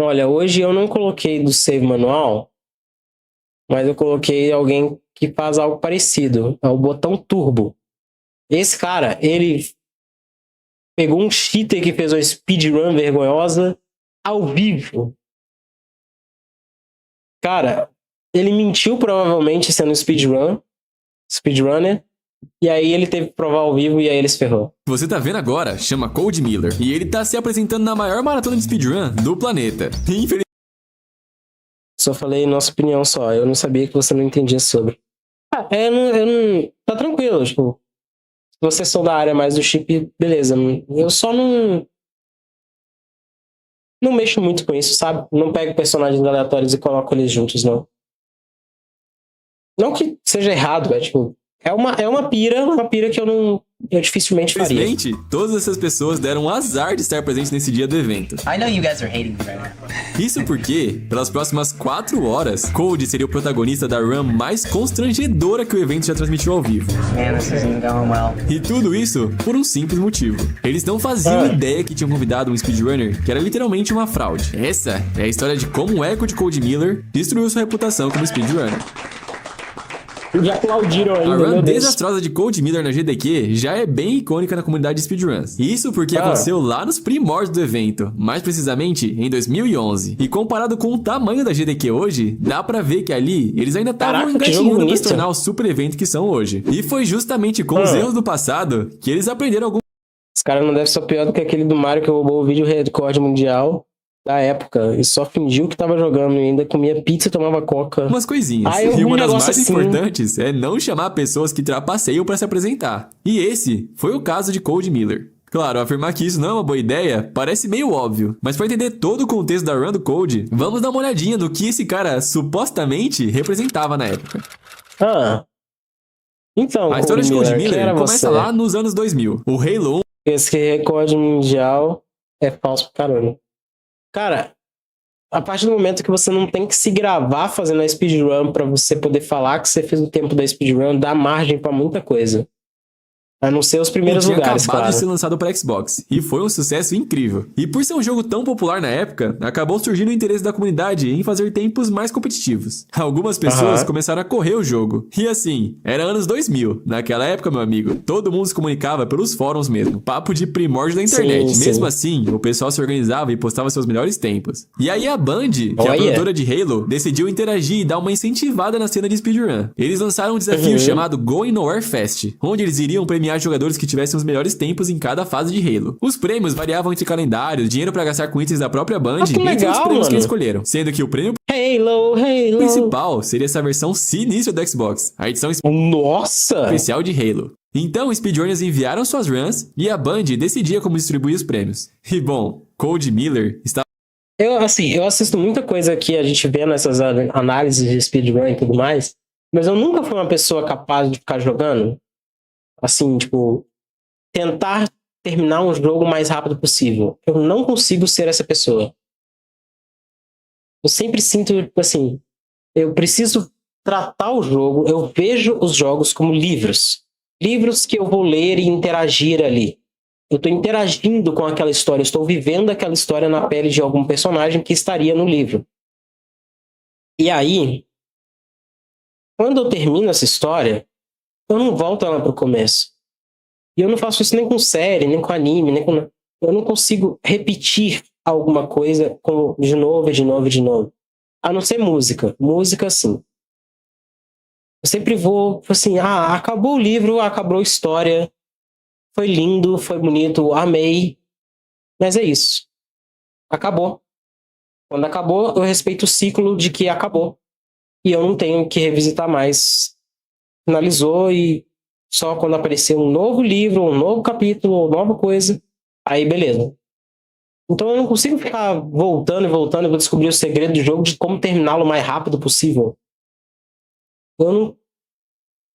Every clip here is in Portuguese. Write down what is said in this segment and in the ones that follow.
Olha, hoje eu não coloquei do save manual, mas eu coloquei alguém que faz algo parecido. É o botão turbo. Esse cara, ele pegou um cheater que fez uma speedrun vergonhosa ao vivo. Cara, ele mentiu provavelmente sendo speedrunner, e aí ele teve que provar ao vivo e aí ele se ferrou. Você tá vendo agora chama Cold Miller e ele tá se apresentando na maior maratona de speedrun do planeta. Infelizmente, Só falei nossa opinião só, eu não sabia que você não entendia sobre. Tá tranquilo, tipo, se vocês são da área mais do chip, beleza. Eu só não mexo muito com isso, sabe? Não pego personagens aleatórios e coloco eles juntos, não. Não que seja errado, é tipo, é uma pira que eu dificilmente faria. todas essas pessoas deram um azar de estar presentes nesse dia do evento. I know you guys are hating me right now. Isso porque, pelas próximas 4 horas, Cold seria o protagonista da run mais constrangedora que o evento já transmitiu ao vivo. Man, this isn't going well. E tudo isso por um simples motivo. Eles não faziam ideia que tinham convidado um speedrunner que era literalmente uma fraude. Essa é a história de como o eco de Cold Miller destruiu sua reputação como speedrunner. Já aplaudiram ainda, A meu run Deus. desastrosa de Cold Miller na GDQ já é bem icônica na comunidade de speedruns. Isso porque aconteceu lá nos primórdios do evento, mais precisamente em 2011. E comparado com o tamanho da GDQ hoje, dá pra ver que ali eles ainda estavam engatinhando pra se tornar o super evento que são hoje. E foi justamente com os erros do passado que eles aprenderam algum. Os caras não devem ser pior do que aquele do Mario que roubou o vídeo recorde mundial da época e só fingiu que tava jogando e ainda comia pizza e tomava coca. Umas coisinhas. E uma das mais importantes é não chamar pessoas que trapaceiam pra se apresentar. E esse foi o caso de Cold Miller. Claro, afirmar que isso não é uma boa ideia parece meio óbvio, mas para entender todo o contexto da run do Cold, vamos dar uma olhadinha no que esse cara supostamente representava na época. Então, a história de Cold Miller começa lá nos anos 2000. O Halo 1... Esse recorde mundial é falso pra caramba. Cara, a partir do momento que você não tem que se gravar fazendo a speedrun pra você poder falar que você fez o tempo da speedrun, dá margem pra muita coisa. A não ser os primeiros lugares, acabado de ser lançado para Xbox, e foi um sucesso incrível. E por ser um jogo tão popular na época, acabou surgindo o interesse da comunidade em fazer tempos mais competitivos. Algumas pessoas começaram a correr o jogo. E assim, era anos 2000. Naquela época, meu amigo, todo mundo se comunicava pelos fóruns mesmo. Papo de primórdio da internet. Mesmo assim, o pessoal se organizava e postava seus melhores tempos. E aí a Band, que é a produtora de Halo, decidiu interagir e dar uma incentivada na cena de speedrun. Eles lançaram um desafio chamado Going Nowhere Fest, onde eles iriam premiar jogadores que tivessem os melhores tempos em cada fase de Halo. Os prêmios variavam entre calendários, dinheiro pra gastar com itens da própria Band, entre os prêmios que eles escolheram. Sendo que o prêmio principal seria essa versão sinistra do Xbox, a edição especial de Halo. Então, os speedrunners enviaram suas runs e a Band decidia como distribuir os prêmios. E bom, Cold Miller estava... Eu assisto muita coisa que a gente vê nessas análises de speedrun e tudo mais, mas eu nunca fui uma pessoa capaz de ficar jogando. Assim, tipo, tentar terminar um jogo o mais rápido possível. Eu não consigo ser essa pessoa. Eu sempre sinto, tipo assim, eu preciso tratar o jogo, eu vejo os jogos como livros. Livros que eu vou ler e interagir ali. Eu estou interagindo com aquela história, eu estou vivendo aquela história na pele de algum personagem que estaria no livro. E aí, quando eu termino essa história, eu não volto ela pro começo. E eu não faço isso nem com série, nem com anime, nem com... Eu não consigo repetir alguma coisa de novo, de novo, de novo. A não ser música. Música, sim. Eu sempre vou, assim, acabou o livro, acabou a história. Foi lindo, foi bonito, amei. Mas é isso. Acabou. Quando acabou, eu respeito o ciclo de que acabou. E eu não tenho que revisitar mais. Finalizou e só quando aparecer um novo livro, um novo capítulo, uma nova coisa, aí beleza. Então eu não consigo ficar voltando e voltando e vou descobrir o segredo do jogo de como terminá-lo o mais rápido possível. Eu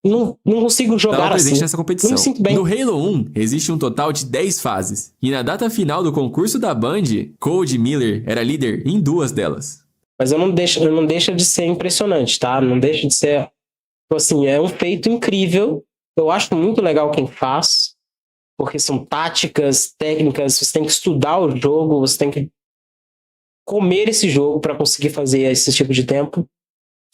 não consigo jogar assim. Nessa competição. Não me sinto bem. No Halo 1, existe um total de 10 fases. E na data final do concurso da Band, Cold Miller era líder em 2 delas. Mas não deixa de ser impressionante, tá? Não deixa de ser... Assim, é um feito incrível. Eu acho muito legal quem faz. Porque são táticas, técnicas, você tem que estudar o jogo, você tem que comer esse jogo pra conseguir fazer esse tipo de tempo.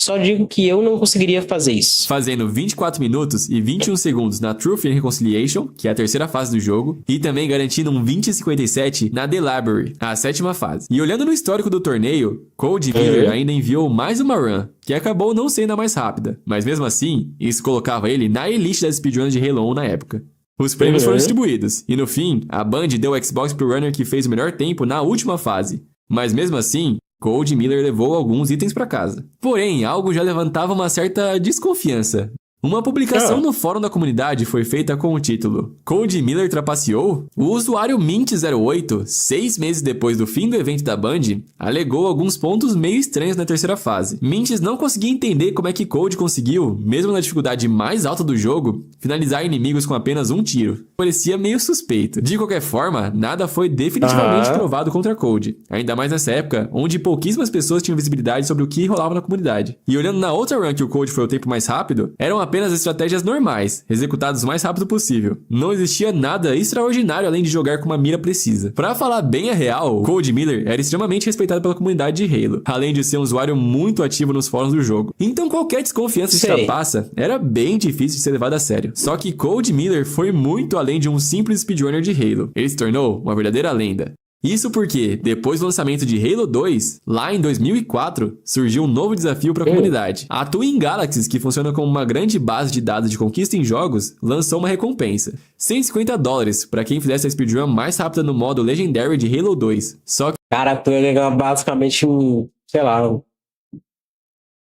Só digo que eu não conseguiria fazer isso. Fazendo 24 minutos e 21 segundos na Truth and Reconciliation, que é a terceira fase do jogo, e também garantindo um 20:57 na The Library, a sétima fase. E olhando no histórico do torneio, Cold Miller ainda enviou mais uma run, que acabou não sendo a mais rápida, mas mesmo assim, isso colocava ele na elite das speedruns de Halo 1 na época. Os prêmios foram distribuídos, e no fim, a Band deu o Xbox pro runner que fez o melhor tempo na última fase. Mas mesmo assim, Cold Miller levou alguns itens para casa. Porém, algo já levantava uma certa desconfiança. Uma publicação no fórum da comunidade foi feita com o título Cold Miller trapaceou? O usuário Mint08, 6 meses depois do fim do evento da Band, alegou alguns pontos meio estranhos na terceira fase. Mints não conseguia entender como é que Cold conseguiu, mesmo na dificuldade mais alta do jogo, finalizar inimigos com apenas um tiro. Parecia meio suspeito. De qualquer forma, nada foi definitivamente provado contra Cold, ainda mais nessa época, onde pouquíssimas pessoas tinham visibilidade sobre o que rolava na comunidade. E olhando na outra run que o Cold foi o tempo mais rápido, eram apenas estratégias normais, executadas o mais rápido possível. Não existia nada extraordinário além de jogar com uma mira precisa. Pra falar bem a real, Cold Miller era extremamente respeitado pela comunidade de Halo, além de ser um usuário muito ativo nos fóruns do jogo. Então qualquer desconfiança de trapaça era bem difícil de ser levado a sério. Só que Cold Miller foi muito além de um simples speedrunner de Halo. Ele se tornou uma verdadeira lenda. Isso porque, depois do lançamento de Halo 2, lá em 2004, surgiu um novo desafio para a comunidade. A Twin Galaxies, que funciona como uma grande base de dados de conquista em jogos, lançou uma recompensa. $150 para quem fizesse a speedrun mais rápida no modo Legendary de Halo 2. Só que... Cara, tu ia ganhar basicamente sei lá,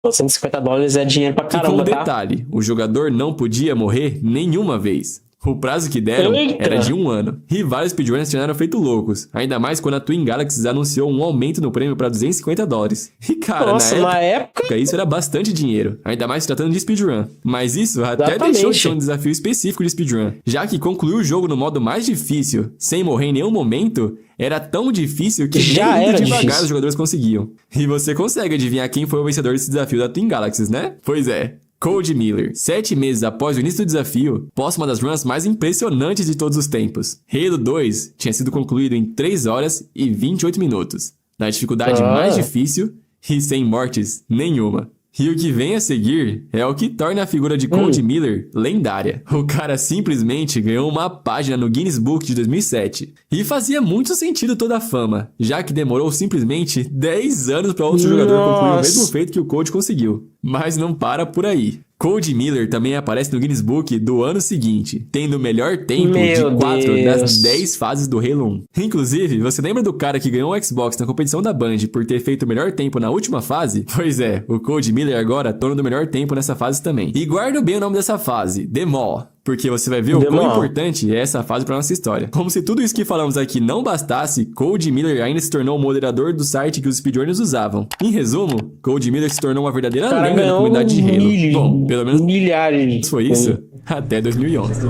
$150 é dinheiro pra caramba, com um detalhe, o jogador não podia morrer nenhuma vez. O prazo que deram era de 1 ano. E vários speedrunners tinham feito loucos. Ainda mais quando a Twin Galaxies anunciou um aumento no prêmio para $250. E cara, na época isso era bastante dinheiro. Ainda mais se tratando de speedrun. Mas isso até deixou de ser um desafio específico de speedrun. Já que concluir o jogo no modo mais difícil, sem morrer em nenhum momento, era tão difícil que nem devagar os jogadores conseguiam. E você consegue adivinhar quem foi o vencedor desse desafio da Twin Galaxies, né? Pois é. Cold Miller, 7 meses após o início do desafio, posta uma das runs mais impressionantes de todos os tempos. Halo 2 tinha sido concluído em 3 horas e 28 minutos, na dificuldade mais difícil e sem mortes nenhuma. E o que vem a seguir é o que torna a figura de Cold Miller lendária. O cara simplesmente ganhou uma página no Guinness Book de 2007. E fazia muito sentido toda a fama, já que demorou simplesmente 10 anos para outro jogador concluir o mesmo feito que o Cold conseguiu. Mas não para por aí. Cold Miller também aparece no Guinness Book do ano seguinte, tendo o melhor tempo de 4 das 10 fases do Halo 1. Inclusive, você lembra do cara que ganhou o Xbox na competição da Band por ter feito o melhor tempo na última fase? Pois é, o Cold Miller agora dono do melhor tempo nessa fase também. E guarda bem o nome dessa fase, The Maw, porque você vai ver o quão importante é essa fase para nossa história. Como se tudo isso que falamos aqui não bastasse, Cold Miller ainda se tornou o moderador do site que os speedrunners usavam. Em resumo, Cold Miller se tornou uma verdadeira lenda na comunidade de Halo. Bom, pelo menos milhares. Foi isso até 2011.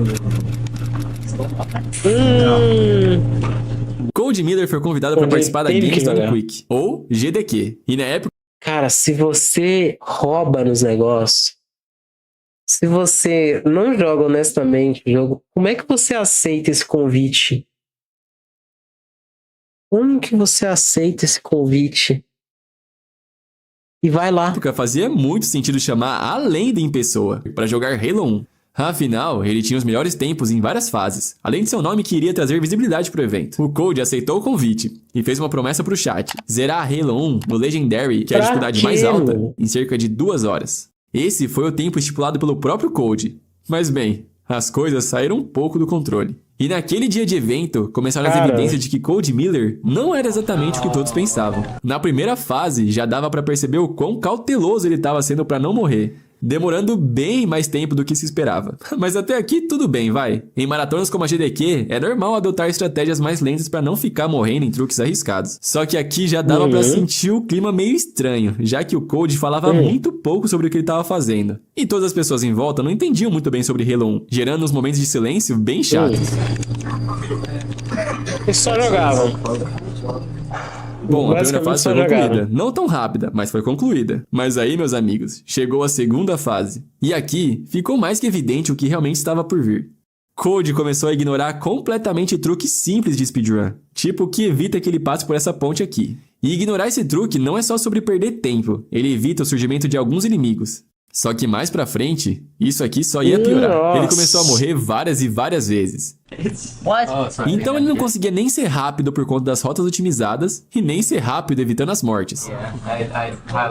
Cold Miller foi convidado para participar da Games Done Quick, ou GDQ. E na época... Cara, se você rouba nos negócios, se você não joga honestamente o jogo, como é que você aceita esse convite? Como que você aceita esse convite? E vai lá. Fazia muito sentido chamar a lenda em pessoa para jogar Halo 1. Afinal, ele tinha os melhores tempos em várias fases, além de seu nome que iria trazer visibilidade pro evento. O Cold aceitou o convite e fez uma promessa pro chat: zerar Halo 1 no Legendary, que é a dificuldade mais alta, em cerca de 2 horas. Esse foi o tempo estipulado pelo próprio Cold. Mas bem, as coisas saíram um pouco do controle. E naquele dia de evento, começaram as evidências de que Cold Miller não era exatamente o que todos pensavam. Na primeira fase, já dava pra perceber o quão cauteloso ele estava sendo pra não morrer, demorando bem mais tempo do que se esperava. Mas até aqui tudo bem, vai. Em maratonas como a GDQ, é normal adotar estratégias mais lentas pra não ficar morrendo em truques arriscados. Só que aqui já dava pra sentir o clima meio estranho, já que o Cold falava muito pouco sobre o que ele estava fazendo. E todas as pessoas em volta não entendiam muito bem sobre Halo 1, gerando uns momentos de silêncio bem chatos. Eles só jogavam. Bom, a primeira fase foi concluída. Não tão rápida, mas foi concluída. Mas aí, meus amigos, chegou a segunda fase. E aqui, ficou mais que evidente o que realmente estava por vir. Code começou a ignorar completamente truques simples de speedrun, tipo que evita que ele passe por essa ponte aqui. E ignorar esse truque não é só sobre perder tempo, ele evita o surgimento de alguns inimigos. Só que mais pra frente, isso aqui só ia piorar. Nossa. Ele começou a morrer várias e várias vezes. What? Então ele não conseguia nem ser rápido por conta das rotas otimizadas e nem ser rápido evitando as mortes.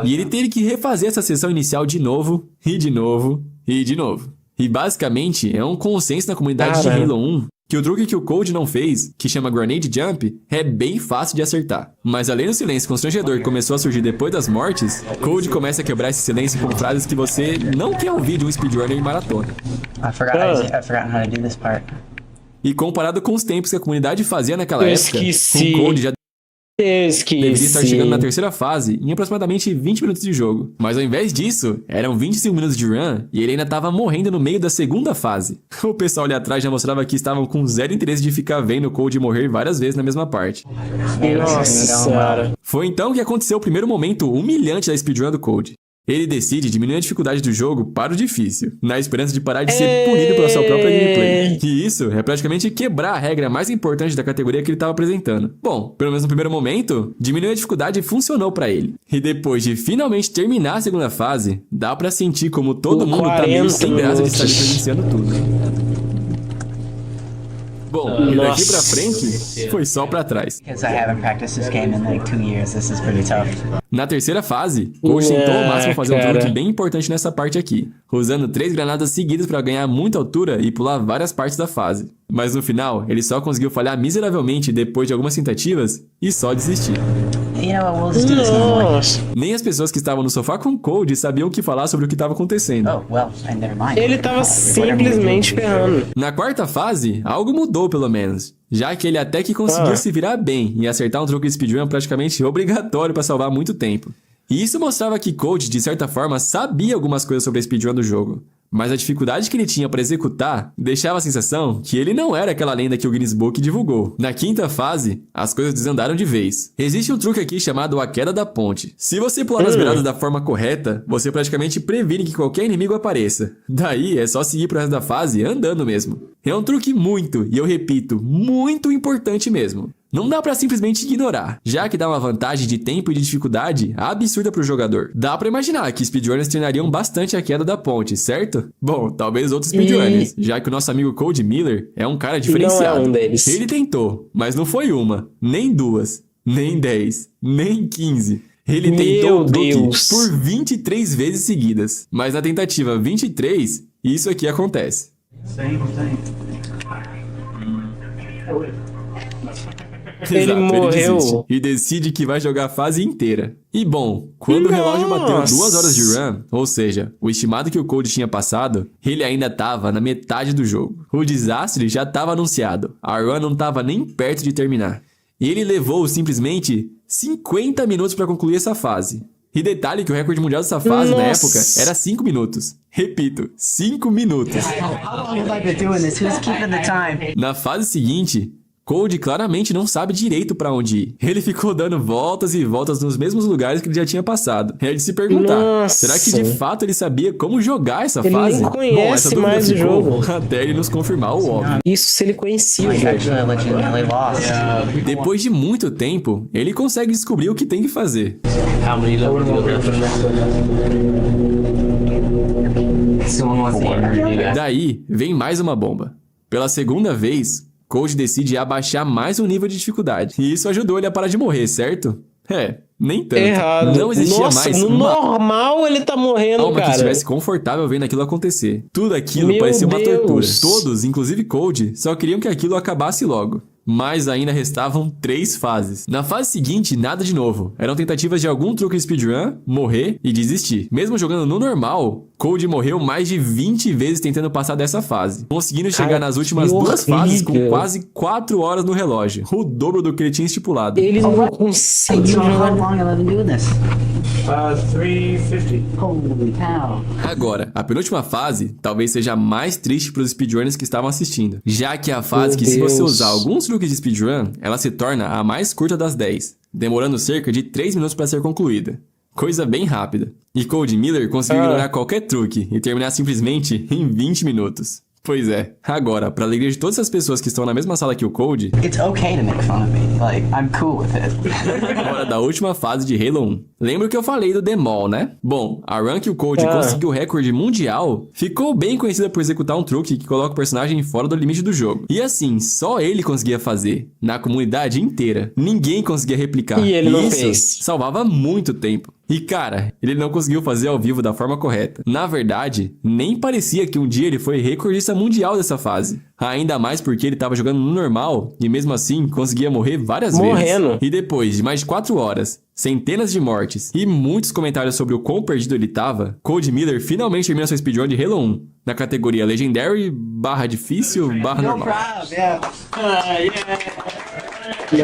E ele teve que refazer essa sessão inicial de novo, e de novo, e de novo. E basicamente é um consenso na comunidade de Halo 1 que o truque que o Code não fez, que chama Grenade Jump, é bem fácil de acertar. Mas além do silêncio constrangedor que começou a surgir depois das mortes, Code começa a quebrar esse silêncio com frases que você não quer ouvir de um speedrunner em maratona. I forgot how to do this part. E comparado com os tempos que a comunidade fazia naquela Eu época, esqueci. o Code já Eu esqueci. deveria estar chegando na terceira fase em aproximadamente 20 minutos de jogo. Mas ao invés disso, eram 25 minutos de run e ele ainda estava morrendo no meio da segunda fase. O pessoal ali atrás já mostrava que estavam com zero interesse de ficar vendo o Code morrer várias vezes na mesma parte. Nossa senhora. Foi então que aconteceu o primeiro momento humilhante da speedrun do Code. Ele decide diminuir a dificuldade do jogo para o difícil, na esperança de parar de ser punido pela sua própria gameplay. E isso é praticamente quebrar a regra mais importante da categoria que ele estava apresentando. Bom, pelo menos no primeiro momento, diminuir a dificuldade funcionou para ele. E depois de finalmente terminar a segunda fase, dá para sentir como todo mundo tá meio sem graça de estar ali presenciando tudo. Bom, e daqui pra frente, foi só pra trás. Because I haven't practiced this game in like 2 years, this is pretty tough. Na terceira fase, Code tentou ao máximo fazer um truque bem importante nessa parte aqui, usando 3 granadas seguidas pra ganhar muita altura e pular várias partes da fase. Mas no final, ele só conseguiu falhar miseravelmente depois de algumas tentativas e só desistir. You know what, we'll just do this one more. Nossa. Nem as pessoas que estavam no sofá com Code sabiam o que falar sobre o que estava acontecendo. Oh, well, never mind. Ele tava simplesmente ferrando. Na quarta fase, algo mudou pelo menos, já que ele até que conseguiu se virar bem e acertar um truque de speedrun praticamente obrigatório para salvar muito tempo. E isso mostrava que Code, de certa forma, sabia algumas coisas sobre a speedrun do jogo. Mas a dificuldade que ele tinha para executar deixava a sensação que ele não era aquela lenda que o Guinness Book divulgou. Na quinta fase, as coisas desandaram de vez. Existe um truque aqui chamado a queda da ponte. Se você pular nas beiradas da forma correta, você praticamente previne que qualquer inimigo apareça. Daí é só seguir pro resto da fase andando mesmo. É um truque muito, e eu repito, muito importante mesmo. Não dá pra simplesmente ignorar, já que dá uma vantagem de tempo e de dificuldade absurda pro jogador. Dá pra imaginar que speedrunners treinariam bastante a queda da ponte, certo? Bom, talvez outros speedrunners, já que o nosso amigo Code Miller é um cara diferenciado. Não é um deles. Ele tentou, mas não foi uma, nem duas, nem 10, nem 15. Ele tentou o truque Deus. por 23 vezes seguidas. Mas na tentativa 23, isso aqui acontece. Ele Exato, morreu. desiste e decide que vai jogar a fase inteira. E bom, quando o relógio bateu 2 horas de run, ou seja, o estimado que o Code tinha passado, ele ainda estava na metade do jogo. O desastre já estava anunciado, a run não estava nem perto de terminar. E ele levou simplesmente 50 minutos para concluir essa fase. E detalhe que o recorde mundial dessa fase na época era 5 minutos. Repito, 5 minutos. How long have I been doing this? Who's keeping the time? Na fase seguinte, Code claramente não sabe direito pra onde ir. Ele ficou dando voltas e voltas nos mesmos lugares que ele já tinha passado. É de se perguntar, Nossa. será que de fato ele sabia como jogar essa Ele fase? nem conhece essa dúvida mais o ficou jogo. até ele nos confirmar o óbvio. Isso se ele conhecia o Like, jogo. actually, I legitimately lost. Depois de muito tempo, ele consegue descobrir o que tem que fazer. How many levels do you have? Someone wants to interview you guys. Daí, vem mais uma bomba. Pela segunda vez, Code decide abaixar mais o nível de dificuldade. E isso ajudou ele a parar de morrer, certo? É, nem tanto. Errado. Não existia Nossa, mais no uma normal ele tá morrendo, alma que cara. estivesse confortável vendo aquilo acontecer. Tudo aquilo Meu parecia uma Deus. tortura. Todos, inclusive Code, só queriam que aquilo acabasse logo. Mas ainda restavam 3 fases. Na fase seguinte, nada de novo. Eram tentativas de algum truque speedrun, morrer e desistir. Mesmo jogando no normal, Code morreu mais de 20 vezes tentando passar dessa fase, conseguindo chegar Cara, nas últimas que 2 fases com horrível. quase 4 horas no relógio. O dobro do que ele tinha estipulado. Ele não conseguiu So how jogar. long have I been doing this? 350. Holy cow. Agora, a penúltima fase talvez seja a mais triste para os speedrunners que estavam assistindo, já que é a fase Meu que se você Deus. usar alguns truques de speedrun, ela se torna a mais curta das 10, demorando cerca de 3 minutos para ser concluída. Coisa bem rápida. E Code Miller conseguiu ignorar qualquer truque e terminar simplesmente em 20 minutos. Pois é. Agora, pra alegria de todas as pessoas que estão na mesma sala que o Code, It's okay to make fun of me. Like, I'm cool with it. hora da última fase de Halo 1. Lembra que eu falei do The Mall, né? Bom, a run que o Code conseguiu o recorde mundial ficou bem conhecida por executar um truque que coloca o personagem fora do limite do jogo. E assim, só ele conseguia fazer. Na comunidade inteira. Ninguém conseguia replicar. E ele não isso fez. salvava muito tempo. E cara, ele não conseguiu fazer ao vivo da forma correta. Na verdade, nem parecia que um dia ele foi recordista mundial dessa fase. Ainda mais porque ele tava jogando no normal e mesmo assim conseguia morrer várias Morrendo. vezes. E depois de mais de 4 horas, centenas de mortes e muitos comentários sobre o quão perdido ele tava, Code Miller finalmente termina sua speedrun de Halo 1 na categoria Legendary / Difícil / Normal.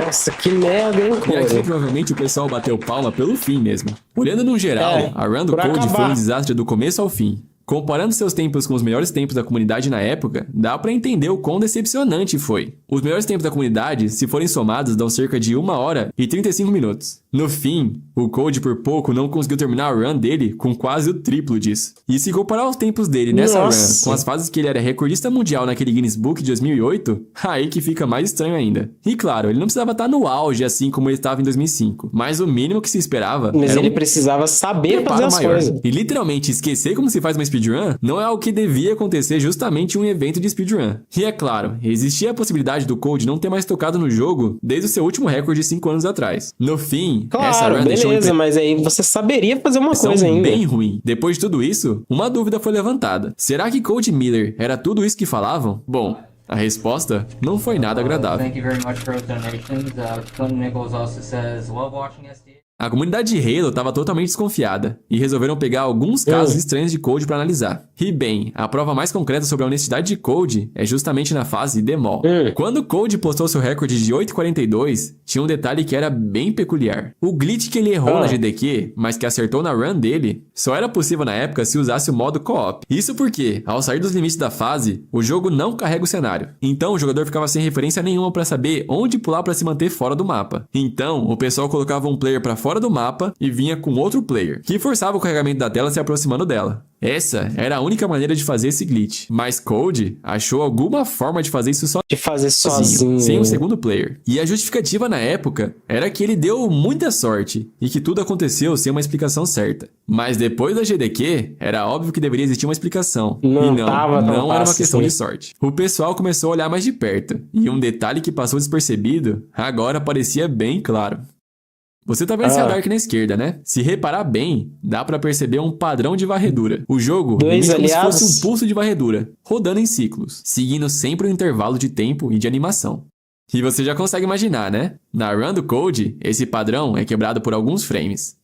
Nossa, que merda, hein, E aqui Code? provavelmente o pessoal bateu palma pelo fim mesmo. Olhando no geral, a run do por Code foi acabar. um desastre do começo ao fim. Comparando seus tempos com os melhores tempos da comunidade na época, dá pra entender o quão decepcionante foi. Os melhores tempos da comunidade, se forem somados, dão cerca de 1 hora e 35 minutos. No fim, o Code por pouco não conseguiu terminar a run dele com quase o triplo disso. E se comparar os tempos dele nessa run Nossa. com as fases que ele era recordista mundial naquele Guinness Book de 2008, aí que fica mais estranho ainda. E claro, ele não precisava estar no auge assim como ele estava em 2005, mas o mínimo que se esperava Mas era ele um precisava saber fazer preparo as maior. coisas. E literalmente esquecer como se faz uma speedrun não é algo que devia acontecer justamente em um evento de speedrun. E é claro, existia a possibilidade do Code não ter mais tocado no jogo desde o seu último recorde 5 anos atrás. No fim, essa Claro, run deixou uma beleza, mas aí você saberia fazer uma impressão coisa ainda. bem ruim. Depois de tudo isso, uma dúvida foi levantada. Será que Code Miller era tudo isso que falavam? Bom, a resposta não foi nada agradável. Thank you very much for those donations. Clinton Nichols also says, love watching SD. A comunidade de Halo estava totalmente desconfiada e resolveram pegar alguns casos estranhos de Code para analisar. E bem, a prova mais concreta sobre a honestidade de Code é justamente na fase The Mall. Quando Code postou seu recorde de 8:42, tinha um detalhe que era bem peculiar. O glitch que ele errou na GDQ, mas que acertou na run dele, só era possível na época se usasse o modo co-op. Isso porque, ao sair dos limites da fase, o jogo não carrega o cenário. Então o jogador ficava sem referência nenhuma para saber onde pular para se manter fora do mapa. Então, o pessoal colocava um player para fora do mapa e vinha com outro player, que forçava o carregamento da tela se aproximando dela. Essa era a única maneira de fazer esse glitch, mas Code achou alguma forma de fazer isso De fazer sozinho. sem um segundo player. E a justificativa na época era que ele deu muita sorte e que tudo aconteceu sem uma explicação certa. Mas depois da GDQ, era óbvio que deveria existir uma explicação. Não e não, tava tão não era uma fácil questão assim. de sorte. O pessoal começou a olhar mais de perto, e um detalhe que passou despercebido, agora parecia bem claro. Você tá vendo esse radar aqui na esquerda, né? Se reparar bem, dá pra perceber um padrão de varredura. O jogo Dois imita como se aliados. fosse um pulso de varredura, rodando em ciclos, seguindo sempre um intervalo de tempo e de animação. E você já consegue imaginar, né? Na run do Code, esse padrão é quebrado por alguns frames.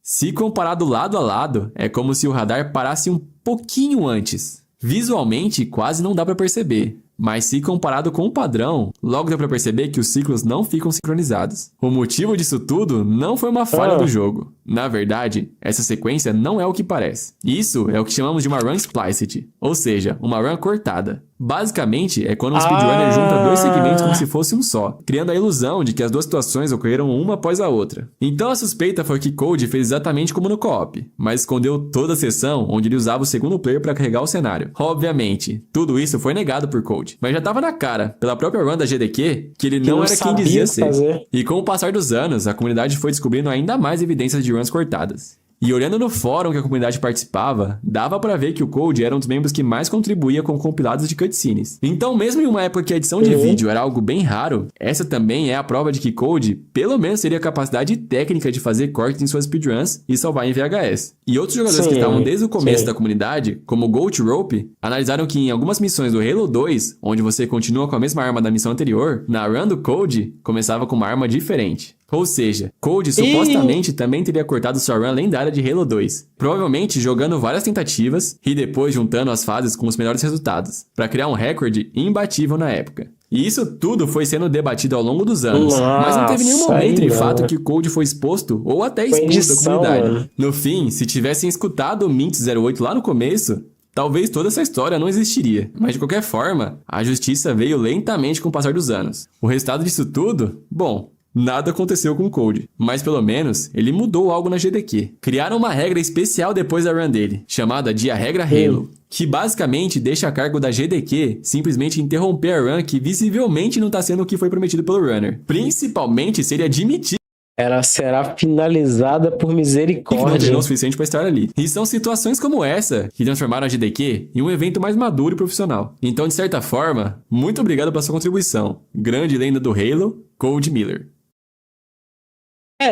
Se comparado lado a lado, é como se o radar parasse um pouquinho antes. Visualmente, quase não dá pra perceber. Mas se comparado com o padrão, logo dá pra perceber que os ciclos não ficam sincronizados. O motivo disso tudo não foi uma falha do jogo. Na verdade, essa sequência não é o que parece. Isso é o que chamamos de uma run spliced, ou seja, uma run cortada. Basicamente, é quando um speedrunner junta dois segmentos como se fosse um só, criando a ilusão de que as duas situações ocorreram uma após a outra. Então a suspeita foi que Code fez exatamente como no co-op, mas escondeu toda a seção onde ele usava o segundo player para carregar o cenário. Obviamente, tudo isso foi negado por Code, mas já estava na cara, pela própria run da GDQ, que ele não era quem dizia ser. E com o passar dos anos, a comunidade foi descobrindo ainda mais evidências de runs cortadas. E olhando no fórum que a comunidade participava, dava pra ver que o Code era um dos membros que mais contribuía com compilados de cutscenes. Então, mesmo em uma época que a edição de vídeo era algo bem raro, essa também é a prova de que Code, pelo menos, teria a capacidade técnica de fazer cortes em suas speedruns e salvar em VHS. E outros jogadores que estavam desde o começo da comunidade, como o Gold Rope, analisaram que em algumas missões do Halo 2, onde você continua com a mesma arma da missão anterior, na run do Code, começava com uma arma diferente. Ou seja, Code supostamente também teria cortado sua run lendária de Halo 2, provavelmente jogando várias tentativas e depois juntando as fases com os melhores resultados, para criar um recorde imbatível na época. E isso tudo foi sendo debatido ao longo dos anos, mas não teve nenhum momento de fato que o Code foi exposto ou até expulso da comunidade. No fim, se tivessem escutado o Mint 08 lá no começo, talvez toda essa história não existiria, mas de qualquer forma, a justiça veio lentamente com o passar dos anos. O resultado disso tudo? Bom, Nada aconteceu com o Code, mas pelo menos ele mudou algo na GDQ. Criaram uma regra especial depois da run dele, chamada de a regra Halo, que basicamente deixa a cargo da GDQ simplesmente interromper a run que visivelmente não está sendo o que foi prometido pelo runner. Principalmente se ele admitir Ela será finalizada por que não misericórdia. treinou o suficiente para estar ali. E são situações como essa que transformaram a GDQ em um evento mais maduro e profissional. Então, de certa forma, muito obrigado pela sua contribuição. Grande lenda do Halo, Code Miller.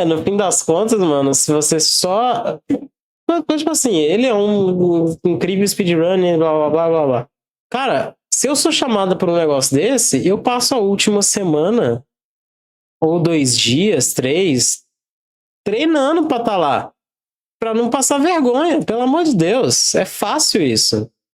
No fim das contas, mano, se você só... Tipo assim, ele é um incrível speedrunner, blá, blá, blá, blá, blá. Cara, se eu sou chamado por um negócio desse, eu passo a última semana, ou 2 dias, 3, treinando pra estar lá. Pra não passar vergonha, pelo amor de Deus. É fácil isso.